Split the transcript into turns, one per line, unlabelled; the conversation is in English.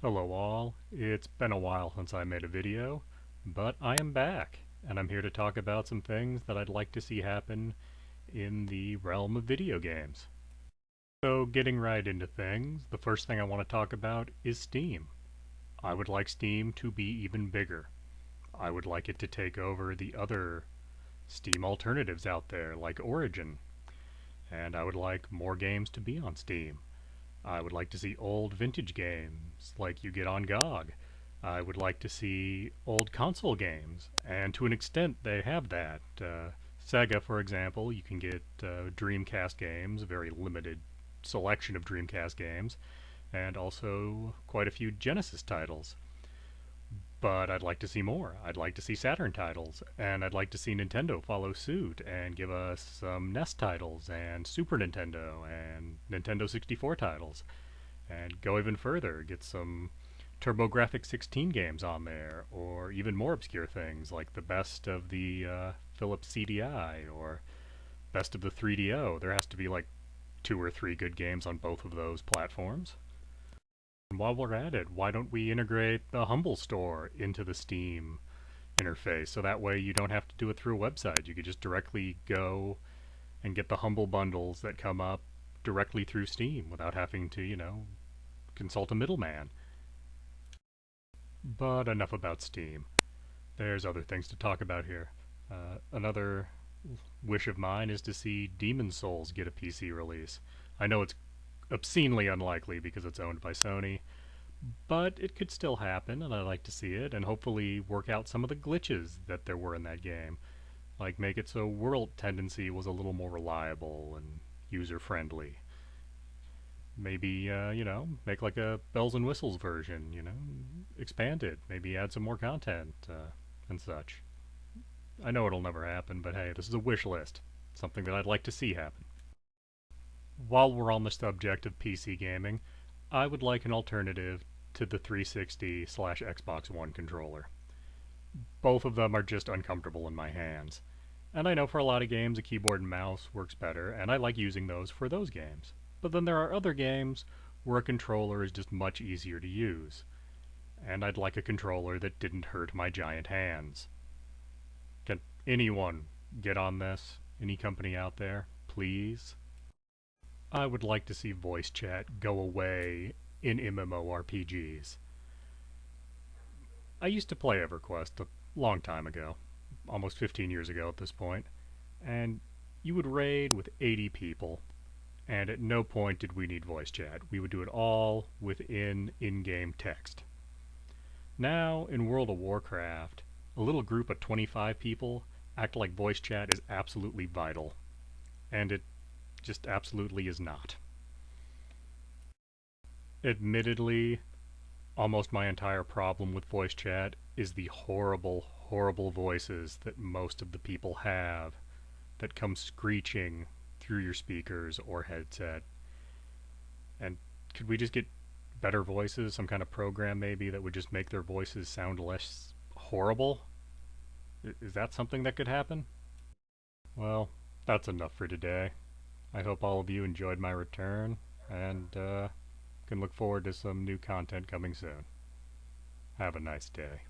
Hello all, it's been a while since I made a video, but I am back, and I'm here to talk about some things that I'd like to see happen in the realm of video games. So getting right into things, the first thing I want to talk about is Steam. I would like Steam to be even bigger. I would like it to take over the other Steam alternatives out there, like Origin, and I would like more games to be on Steam. I would like to see old vintage games like you get on GOG. I would like to see old console games, and to an extent they have that. Sega, for example, you can get Dreamcast games, a very limited selection of Dreamcast games, and also quite a few Genesis titles. But I'd like to see more. I'd like to see Saturn titles, and I'd like to see Nintendo follow suit and give us some NES titles and Super Nintendo and Nintendo 64 titles. And go even further, get some TurboGrafx 16 games on there, or even more obscure things like the best of the Philips CDI or best of the 3DO. There has to be like 2 or 3 good games on both of those platforms. And while we're at it, why don't we integrate the Humble Store into the Steam interface so that way you don't have to do it through a website. You could just directly go and get the Humble bundles that come up directly through Steam without having to, consult a middleman. But enough about Steam. There's other things to talk about here. Another wish of mine is to see Demon's Souls get a PC release. I know it's obscenely unlikely because it's owned by Sony, but it could still happen, and I'd like to see it, and hopefully work out some of the glitches that there were in that game. Like make it so world tendency was a little more reliable and user-friendly. Maybe, make like a bells and whistles version, expand it, maybe add some more content, and such. I know it'll never happen, but hey, this is a wish list. Something that I'd like to see happen. While we're on the subject of PC gaming, I would like an alternative to the 360 slash Xbox One controller. Both of them are just uncomfortable in my hands. And I know for a lot of games a keyboard and mouse works better, and I like using those for those games. But then there are other games where a controller is just much easier to use. And I'd like a controller that didn't hurt my giant hands. Can anyone get on this? Any company out there? Please? I would like to see voice chat go away in MMORPGs. I used to play EverQuest a long time ago, almost 15 years ago at this point, and you would raid with 80 people, and at no point did we need voice chat. We would do it all within in-game text. Now, in World of Warcraft, a little group of 25 people act like voice chat is absolutely vital, and it just absolutely is not. Admittedly, almost my entire problem with voice chat is the horrible, horrible voices that most of the people have that come screeching through your speakers or headset. And could we just get better voices, some kind of program maybe that would just make their voices sound less horrible? Is that something that could happen? Well, that's enough for today. I hope all of you enjoyed my return, and can look forward to some new content coming soon. Have a nice day.